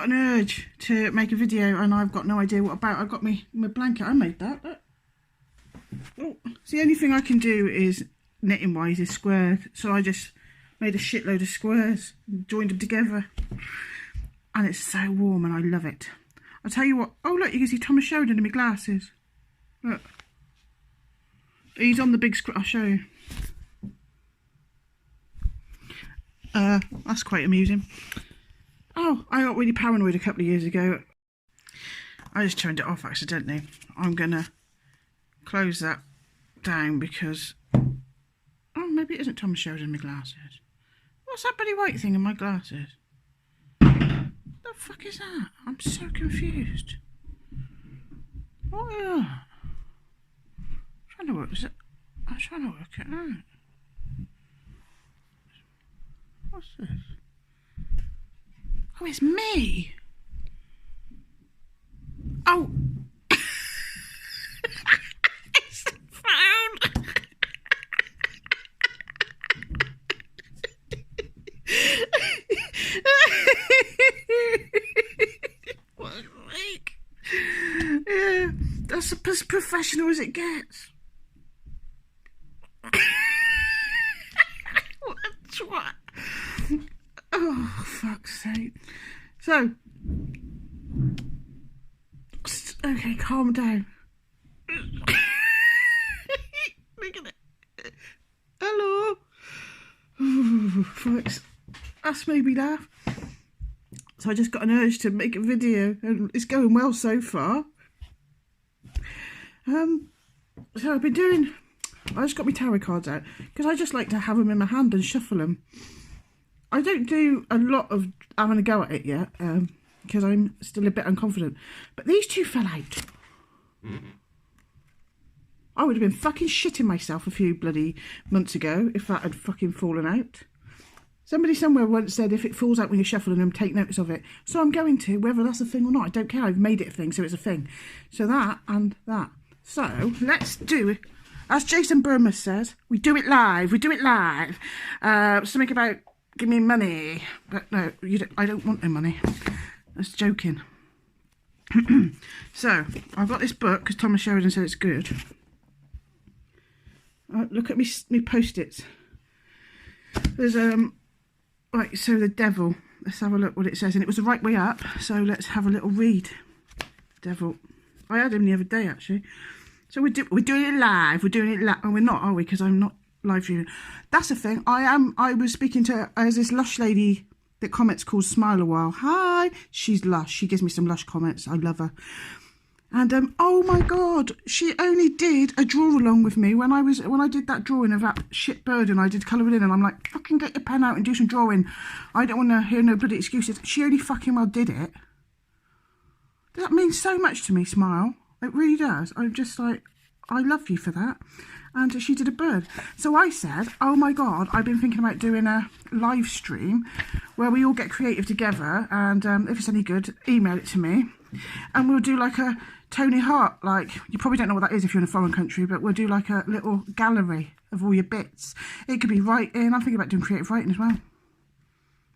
got an urge to make a video and I've got no idea what about. I've got my blanket. I made that. Oh, so the only thing I can do is knitting wise is square. So I just made a shitload of squares and joined them together. And it's so warm and I love it. I'll tell you what. Oh look, you can see Thomas Sheridan in my glasses. Look. He's on the big screen. I'll show you. That's quite amusing. Oh, I got really paranoid a couple of years ago. I just turned it off accidentally. I'm gonna close that down because... Oh, maybe it isn't Thomas Sheridan in my glasses. What's that bloody white thing in my glasses? The fuck is that? I'm so confused. What is that? I'm trying to work it out. What's this? Oh, it's me. Oh. It's the phone. What a freak. Yeah, that's as professional as it gets. What a twat. Oh, fuck's sake. So, okay, calm down. Look at it. Hello. Ooh, folks, that's made me laugh. So I just got an urge to make a video and it's going well so far. So I've been doing... I just got my tarot cards out because I just like to have them in my hand and shuffle them. I don't do a lot of having a go at it yet because I'm still a bit unconfident. But these two fell out. I would have been fucking shitting myself a few bloody months ago if that had fucking fallen out. Somebody somewhere once said if it falls out when you're shuffling them, take notice of it. So I'm going to, whether that's a thing or not. I don't care. I've made it a thing, so it's a thing. So that and that. So let's do it. As Jason Burma says, we do it live. We do it live. Something about give me money. But no, I don't want no money. That's joking. So I've got this book because Thomas Sheridan said it's good. Look at me post-its. There's right, so the devil. Let's have a look what it says. And it was the right way up. So let's have a little read. Devil. I had him the other day actually. So we're doing it live. We're doing it live. Oh, we're not, are we? Because I'm not live streaming. That's the thing. I was speaking to there's this lush lady that comments called Smile a While. Hi. She's lush. She gives me some lush comments. I love her. And oh my god, she only did a draw along with me when I did that drawing of that shit bird and I did colouring in and I'm like, fucking get your pen out and do some drawing. I don't want to hear no bloody excuses. She only fucking well did it. That means so much to me, Smile. It really does. I'm just like, I love you for that. And she did a bird. So I said, oh my god, I've been thinking about doing a live stream where we all get creative together and if it's any good, email it to me. And we'll do like a Tony Hart, like, you probably don't know what that is if you're in a foreign country, but we'll do like a little gallery of all your bits. It could be writing. I'm thinking about doing creative writing as well.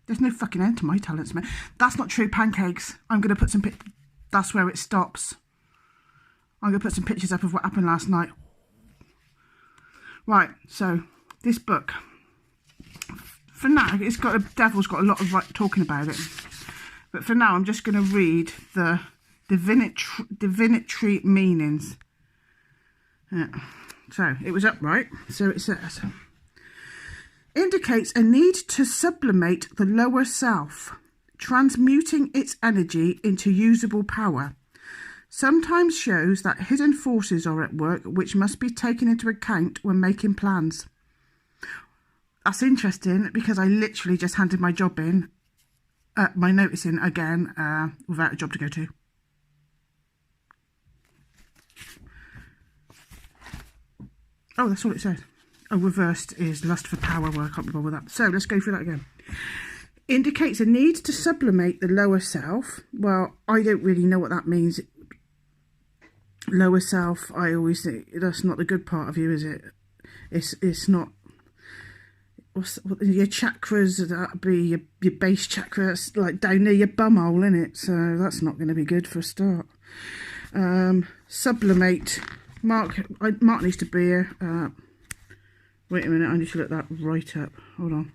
There's no fucking end to my talents, man. That's not true, pancakes. I'm going to put some that's where it stops. I'm going to put some pictures up of what happened last night. Right, so this book. For now, Devil's got a lot of talking about it. But for now, I'm just going to read the divinatory meanings. Yeah. So, it was upright. So it says, indicates a need to sublimate the lower self, transmuting its energy into usable power. Sometimes shows that hidden forces are at work which must be taken into account when making plans. That's interesting because I literally just handed my job in, my notice in again, without a job to go to. Oh, that's all it says. Oh, reversed is lust for power. Well, I can't be bothered with that. So let's go through that again. Indicates a need to sublimate the lower self. Well, I don't really know what that means. Lower self, I always think that's not the good part of you, is it? It's not. your chakras, that'd be your base chakras, like down near your bumhole, innit? So that's not going to be good for a start. Sublimate. Mark needs to be here. Wait a minute, I need to look that right up. Hold on.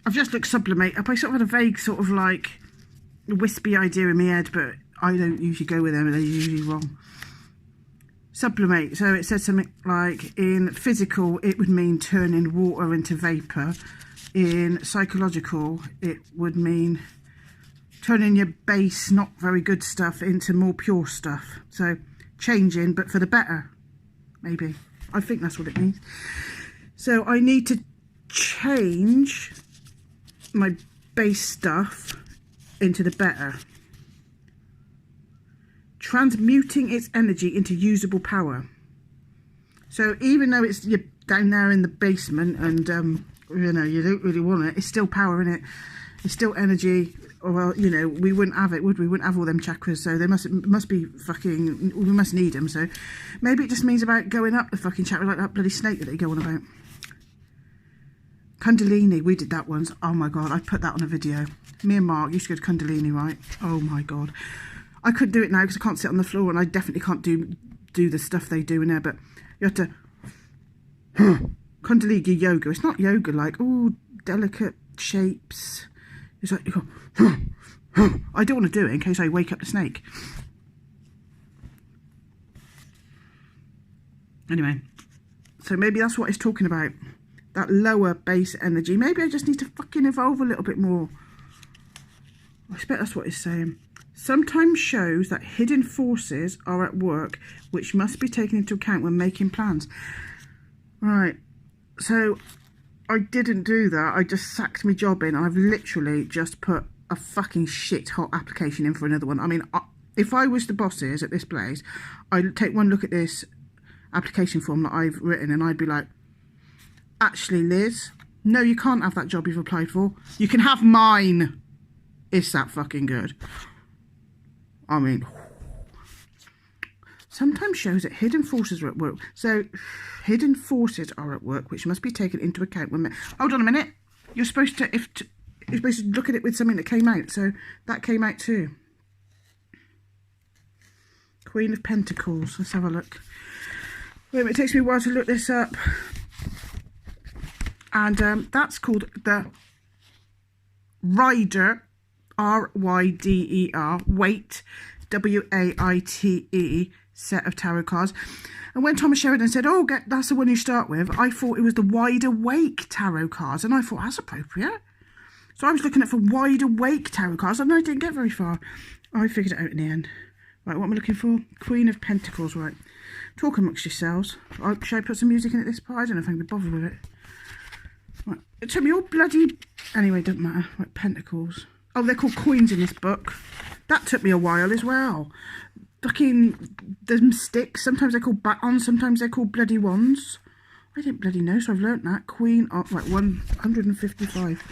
I've just looked sublimate up. I sort of had a vague sort of like wispy idea in my head, but I don't usually go with them, they're usually wrong. Sublimate, so it says something like in physical it would mean turning water into vapour. In psychological it would mean turning your base not very good stuff into more pure stuff. So changing, but for the better, maybe. I think that's what it means. So I need to change my base stuff into the better. Transmuting its energy into usable power. So even though you're down there in the basement and you know, you don't really want it, it's still power in it. It's still energy. Or well, you know, we wouldn't have it, would we? We wouldn't have all them chakras, so they must be fucking, we must need them. So maybe it just means about going up the fucking chakra, like that bloody snake that they go on about. Kundalini, we did that once. Oh my god, I put that on a video. Me and Mark used to go to Kundalini, right? Oh my god, I couldn't do it now because I can't sit on the floor, and I definitely can't do the stuff they do in there. But you have to Kundalini yoga. It's not yoga like delicate shapes. It's like you go. I don't want to do it in case I wake up the snake. Anyway, so maybe that's what it's talking about. That lower base energy. Maybe I just need to fucking evolve a little bit more. I expect that's what it's saying. Sometimes shows that hidden forces are at work, which must be taken into account when making plans. Right, so I didn't do that. I just sacked my job in. I've literally just put a fucking shit hot application in for another one. I mean, if I was the bosses at this place, I'd take one look at this application form that I've written and I'd be like, actually, Liz, no, you can't have that job you've applied for. You can have mine. Is that fucking good? I mean, sometimes shows that hidden forces are at work. So, hidden forces are at work, which must be taken into account when... Hold on a minute. You're supposed to look at it with something that came out. So, that came out too. Queen of Pentacles. Let's have a look. Wait a minute, it takes me a while to look this up. And that's called the Rider, R-Y-D-E-R, Waite, W-A-I-T-E, set of tarot cards. And when Thomas Sheridan said, oh, that's the one you start with, I thought it was the Wide Awake tarot cards. And I thought, that's appropriate. So I was looking at for Wide Awake tarot cards, and I didn't get very far. I figured it out in the end. Right, what am I looking for? Queen of Pentacles, right. Talk amongst yourselves. Should I put some music in at this part? I don't know if I can be bothered with it. Right. It took me all bloody... Anyway, doesn't matter. Right, Pentacles. Oh, they're called coins in this book. That took me a while as well. Fucking them sticks. Sometimes they're called batons. Sometimes they're called bloody wands. I didn't bloody know, so I've learnt that. Queen of... Right, 155.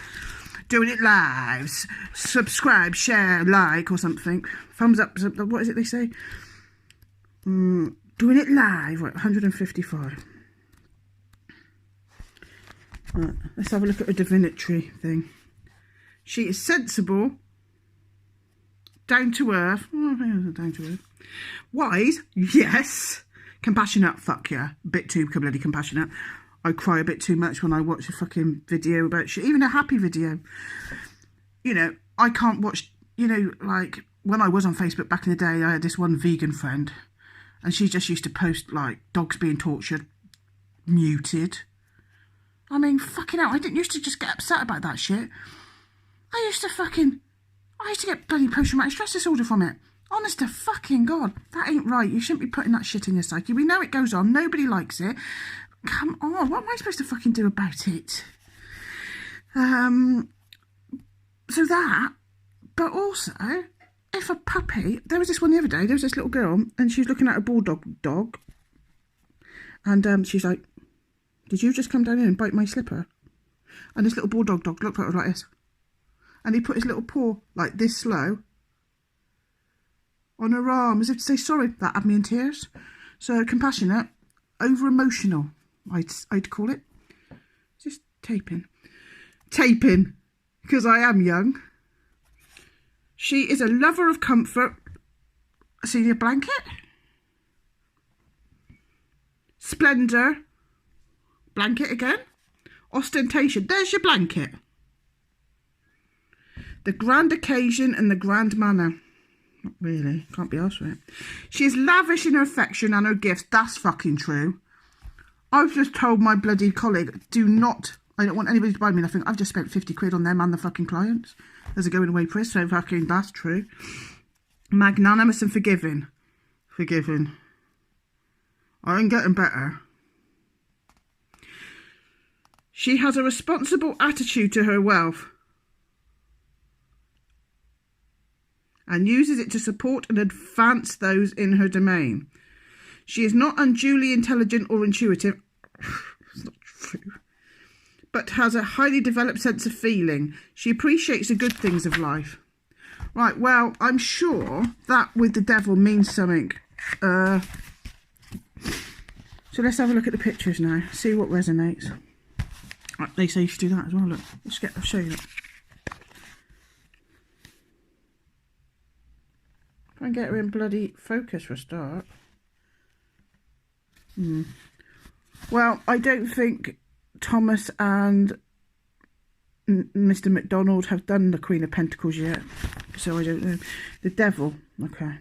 Doing it live. Subscribe, share, like or something. Thumbs up. What is it they say? Doing it live. Right, 155. Right, let's have a look at a divinatory thing. She is sensible, down to earth, down to earth, wise, yes, compassionate, fuck yeah, a bit too bloody compassionate. I cry a bit too much when I watch a fucking video about shit, even a happy video. You know, I can't watch, you know, like when I was on Facebook back in the day, I had this one vegan friend and she just used to post like dogs being tortured, muted. I mean, fucking hell, I didn't used to just get upset about that shit. I used to get bloody post-traumatic stress disorder from it. Honest to fucking God, that ain't right. You shouldn't be putting that shit in your psyche. We know it goes on. Nobody likes it. Come on, what am I supposed to fucking do about it? So that, but also, if a puppy, there was this one the other day, there was this little girl, and she was looking at a bulldog dog, and she's like, did you just come down here and bite my slipper? And this little bulldog dog looked at her like this. And he put his little paw, like this slow, on her arm, as if to say sorry. That had me in tears. So, compassionate. over emotional, I'd call it. Just taping, because I am young. She is a lover of comfort. See your blanket? Splendour. Blanket again. Ostentation. There's your blanket. The grand occasion and the grand manner. Not really. Can't be asked for it. She is lavish in her affection and her gifts. That's fucking true. I've just told my bloody colleague, I don't want anybody to buy me nothing. I've just spent 50 quid on them and the fucking clients as a going away price. So fucking that's true. Magnanimous and forgiving. I ain't getting better. She has a responsible attitude to her wealth and uses it to support and advance those in her domain. She is not unduly intelligent or intuitive. It's not true. But has a highly developed sense of feeling. She appreciates the good things of life. Right, well, I'm sure that with the devil means something. So let's have a look at the pictures now. See what resonates. Right, they say you should do that as well. Look, I'll show you that. Try and get her in bloody focus for a start. Well, I don't think Thomas and Mr. McDonald have done the Queen of Pentacles yet, so I don't know. The devil, okay.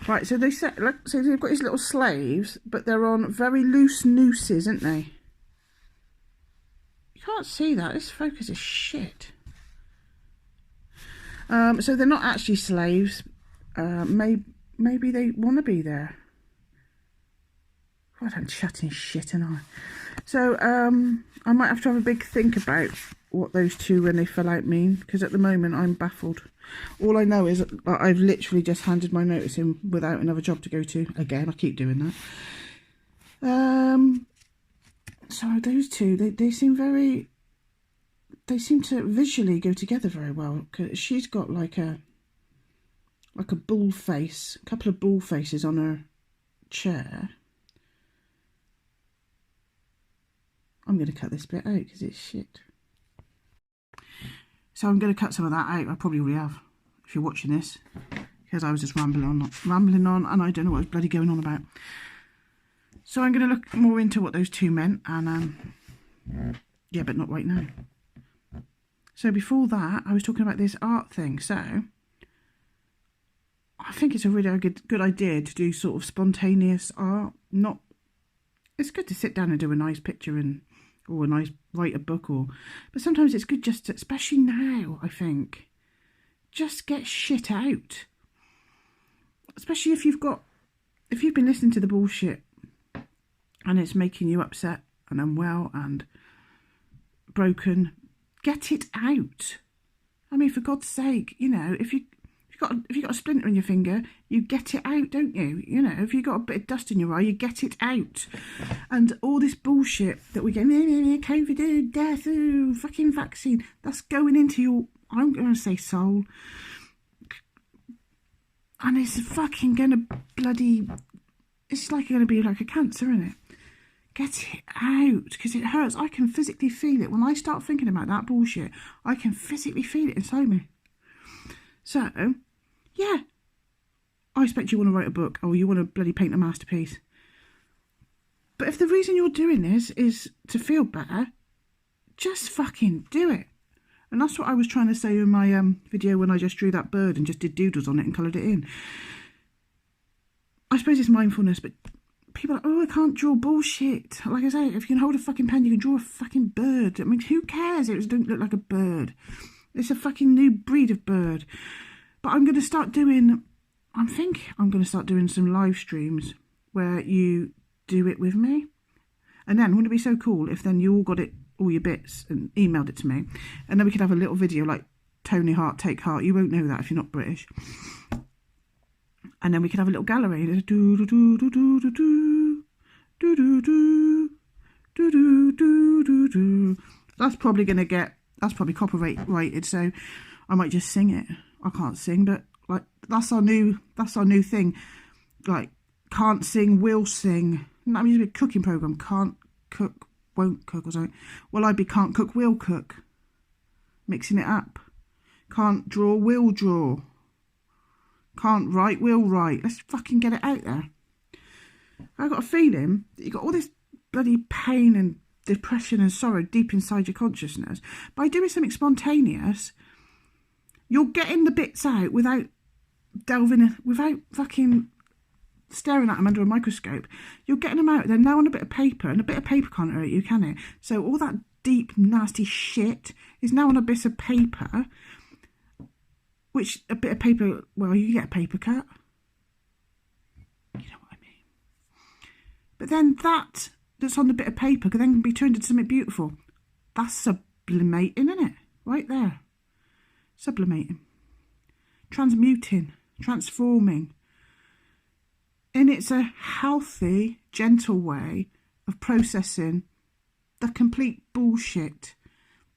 Right, so they said, look, so they've got these little slaves, but they're on very loose nooses, aren't they? You can't see that. This focus is shit. So they're not actually slaves. Maybe they want to be there. God, I'm chatting shit, and I. So I might have to have a big think about what those two when they fell out mean, because at the moment I'm baffled. All I know is that I've literally just handed my notice in without another job to go to. Again, I keep doing that. So those two, they seem very. They seem to visually go together very well. Cause she's got like a bull face, a couple of bull faces on her chair. I'm going to cut this bit out because it's shit. So I'm going to cut some of that out. I probably already have, if you're watching this, because I was just rambling on, and I don't know what I was bloody going on about. So I'm going to look more into what those two meant, and yeah, but not right now. So before that, I was talking about this art thing. So I think it's a really good idea to do sort of spontaneous art. It's good to sit down and do a nice picture or write a book, but sometimes it's good just to, especially now, I think, just get shit out. Especially if you've been listening to the bullshit and it's making you upset and unwell and broken, get it out. I mean, for God's sake, you know, if you've got a splinter in your finger, you get it out, don't you? You know, if you've got a bit of dust in your eye, you get it out. And all this bullshit that we get, COVID, death, fucking vaccine, that's going into your, I'm going to say soul. And it's fucking going to bloody, it's like going to be like a cancer, isn't it? Get it out, because it hurts. I can physically feel it. When I start thinking about that bullshit, I can physically feel it inside me. So, yeah, I expect you want to write a book or you want to bloody paint a masterpiece. But if the reason you're doing this is to feel better, just fucking do it. And that's what I was trying to say in my video when I just drew that bird and just did doodles on it and coloured it in. I suppose it's mindfulness, but people are like, oh, I can't draw bullshit. Like I say, if you can hold a fucking pen, you can draw a fucking bird. I mean, who cares? It don't look like a bird. It's a fucking new breed of bird. But I'm going to start doing, I'm going to start doing some live streams where you do it with me. And then, wouldn't it be so cool if then you all got it, all your bits, and emailed it to me. And then we could have a little video like Tony Hart, Take Heart. You won't know that if you're not British. And then we could have a little gallery. Do do do do do do do do do do do do do do do. That's probably copyrighted, so I might just sing it. I can't sing, but like that's our new thing. Like can't sing, will sing. That means a cooking program. Can't cook, won't cook or something. Well, I'd be can't cook, will cook. Mixing it up. Can't draw, will draw. Can't write, will write. Let's fucking get it out there. I've got a feeling that you've got all this bloody pain and depression and sorrow deep inside your consciousness. By doing something spontaneous, you're getting the bits out without delving, without fucking staring at them under a microscope. You're getting them out. They're now on a bit of paper, and a bit of paper can't hurt you, can it? So all that deep, nasty shit is now on a bit of paper, which a bit of paper, well, you get a paper cut. You know what I mean? But then that's on the bit of paper can then be turned into something beautiful. That's sublimating, isn't it? Right there. Sublimating. Transmuting. Transforming. And it's a healthy, gentle way of processing the complete bullshit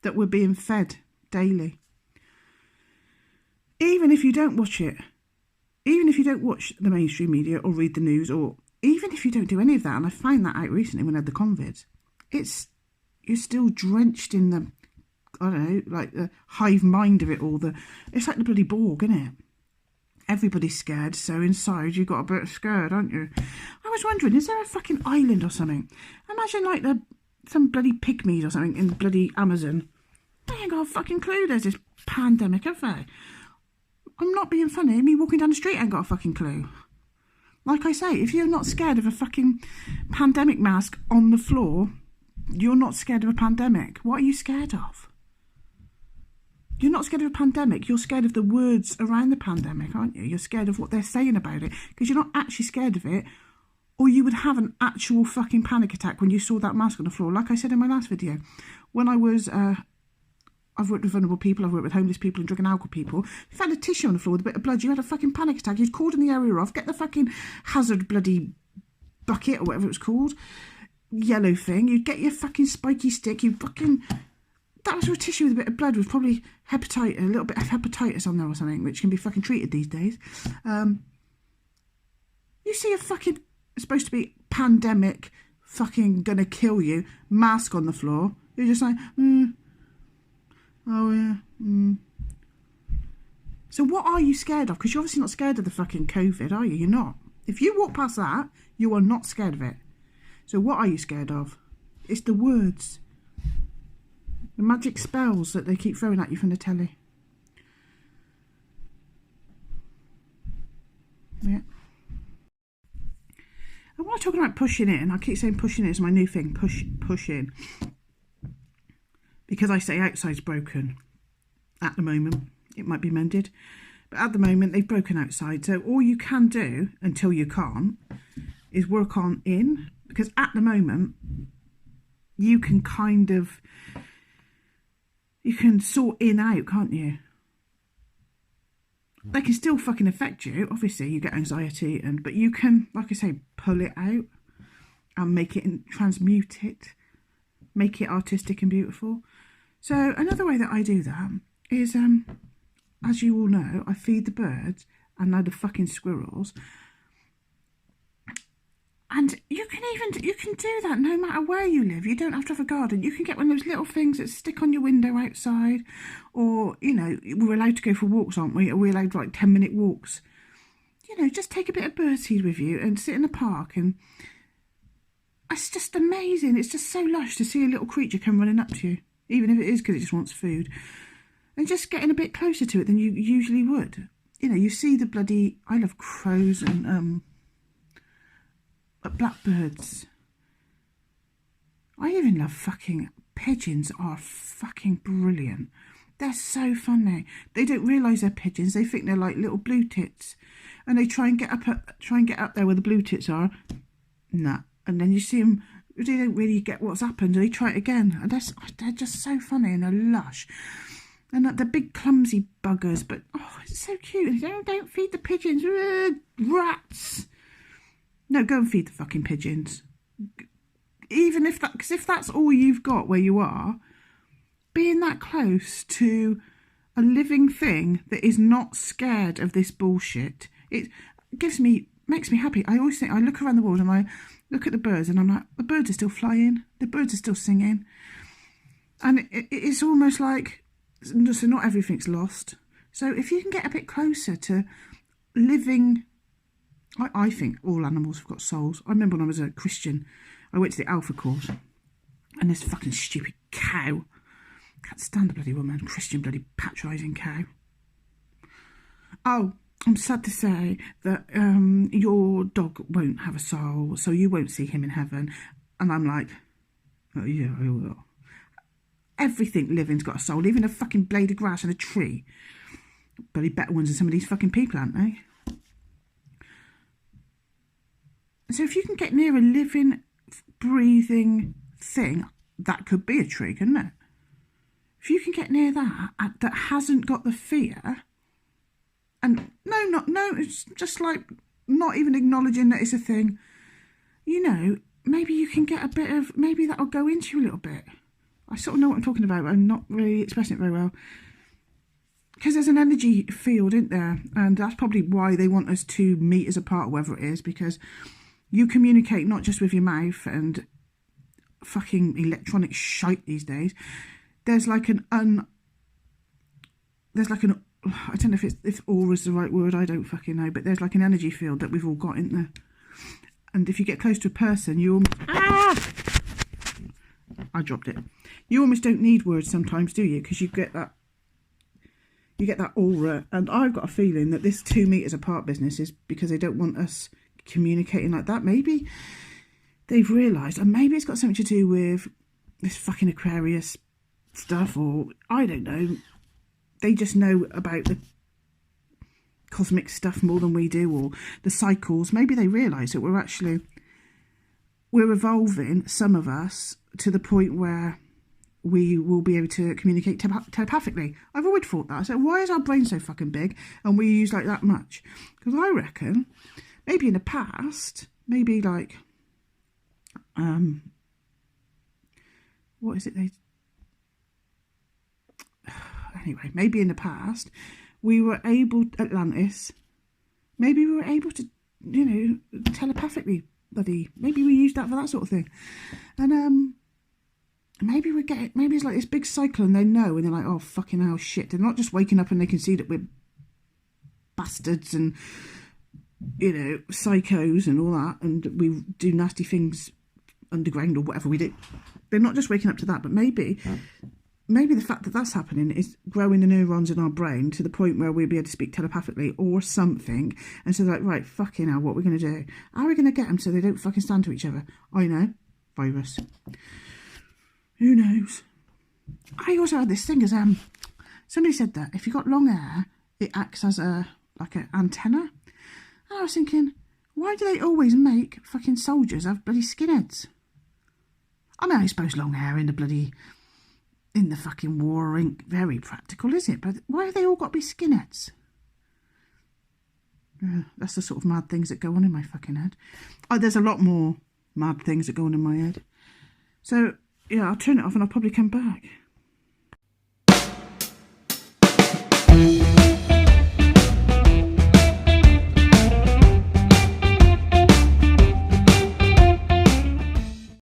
that we're being fed daily. Even if you don't watch it, even if you don't watch the mainstream media or read the news, or even if you don't do any of that, and I found that out recently when I had the COVID, you're still drenched in the, I don't know, like the hive mind of it all. It's like the bloody Borg, isn't it? Everybody's scared, so inside you've got a bit scared, aren't you? I was wondering, is there a fucking island or something? Imagine like some bloody pygmies or something in the bloody Amazon. They ain't got a fucking clue there's this pandemic, have they? I'm not being funny. Me walking down the street ain't got a fucking clue. Like I say, if you're not scared of a fucking pandemic mask on the floor, you're not scared of a pandemic. What are you scared of? You're not scared of a pandemic. You're scared of the words around the pandemic, aren't you? You're scared of what they're saying about it because you're not actually scared of it, or you would have an actual fucking panic attack when you saw that mask on the floor. Like I said in my last video, when I was... I've worked with vulnerable people, I've worked with homeless people and drug and alcohol people. If you found a tissue on the floor with a bit of blood, you had a fucking panic attack. You'd cordon the area off, get the fucking hazard bloody bucket or whatever it was called, yellow thing. You'd get your fucking spiky stick, you fucking... That was a tissue with a bit of blood with probably hepatitis, a little bit of hepatitis on there or something, which can be fucking treated these days. You see a fucking, supposed to be pandemic, fucking gonna kill you, mask on the floor. You're just like, oh yeah, So what are you scared of? Because you're obviously not scared of the fucking COVID, are you? You're not. If you walk past that, you are not scared of it. So what are you scared of? It's the words. The magic spells that they keep throwing at you from the telly. Yeah. And when I'm talking about pushing in, I keep saying pushing in is my new thing. Push in. Because I say outside's broken at the moment. It might be mended. But at the moment, they've broken outside. So all you can do, until you can't, is work on in. Because at the moment, you can kind of... You can sort in out, can't you? They can still fucking affect you. Obviously, you get anxiety, but you can, like I say, pull it out and make it and transmute it, make it artistic and beautiful. So another way that I do that is, as you all know, I feed the birds and now the fucking squirrels. And you can do that no matter where you live. You don't have to have a garden. You can get one of those little things that stick on your window outside, or, you know, we're allowed to go for walks, aren't we? Are we allowed like 10-minute walks? You know, just take a bit of birdseed with you and sit in the park, and it's just amazing. It's just so lush to see a little creature come running up to you, even if it is because it just wants food, and just getting a bit closer to it than you usually would. You know, you see the bloody, I love crows and blackbirds. I even love fucking pigeons. Are fucking brilliant. They're so funny. They don't realise they're pigeons. They think they're like little blue tits, and they try and get up there where the blue tits are. Nah. And then you see them. They don't really get what's happened. They try it again, and they're just so funny, and they're lush. And they're big clumsy buggers, but oh, it's so cute. Don't feed the pigeons. Rats. No, go and feed the fucking pigeons. Even if because if that's all you've got where you are, being that close to a living thing that is not scared of this bullshit, it gives me makes me happy. I always think, I look around the world and I look at the birds and I'm like, the birds are still flying, the birds are still singing. And it's almost like, so not everything's lost. So if you can get a bit closer to living, I think all animals have got souls. I remember when I was a Christian, I went to the Alpha course, and this fucking stupid cow, can't stand a bloody woman, Christian bloody patronising cow. Oh, I'm sad to say that your dog won't have a soul, so you won't see him in heaven. And I'm like, oh yeah, I will. Everything living's got a soul, even a fucking blade of grass and a tree. Bloody better ones than some of these fucking people, aren't they? So if you can get near a living, breathing thing, that could be a tree, couldn't it? If you can get near that hasn't got the fear, and no, it's just like not even acknowledging that it's a thing, you know, maybe you can get a bit of, maybe that'll go into you a little bit. I sort of know what I'm talking about, but I'm not really expressing it very well. Because there's an energy field, isn't there? And that's probably why they want us 2 meters apart, whatever it is, because you communicate not just with your mouth and fucking electronic shite these days. There's like an I don't know if aura's the right word, I don't fucking know, but there's like an energy field that we've all got, isn't there? And if you get close to a person, I dropped it. You almost don't need words sometimes, do you? Because you get that aura. And I've got a feeling that this 2 meters apart business is because they don't want us communicating like that. Maybe they've realised, and maybe it's got something to do with this fucking Aquarius stuff, or I don't know. They just know about the cosmic stuff more than we do, or the cycles. Maybe they realise that we're evolving, some of us, to the point where we will be able to communicate telepathically. I've always thought that. I said, why is our brain so fucking big and we use like that much? Because I reckon maybe in the past, maybe like, what is it anyway, maybe in the past, we were able, Atlantis, maybe we were able to, you know, telepathically, maybe we used that for that sort of thing. And, maybe it's like this big cycle and they know, and they're like, oh, fucking hell, shit. They're not just waking up and they can see that we're bastards and, you know, psychos and all that, and we do nasty things underground or whatever we do. They're not just waking up to that, but maybe the fact that that's happening is growing the neurons in our brain to the point where we'll be able to speak telepathically or something. And so they're like, right, fucking hell, what are we going to do? How are we going to get them so they don't fucking stand to each other? I know. Virus. Who knows? I also had this thing as, somebody said that if you've got long hair, it acts as like an antenna. And I was thinking, why do they always make fucking soldiers have bloody skinheads? I mean, I suppose long hair in the fucking war ain't very practical, is it? But why have they all got to be skinheads? That's the sort of mad things that go on in my fucking head. Oh, there's a lot more mad things that go on in my head. So, yeah, I'll turn it off and I'll probably come back.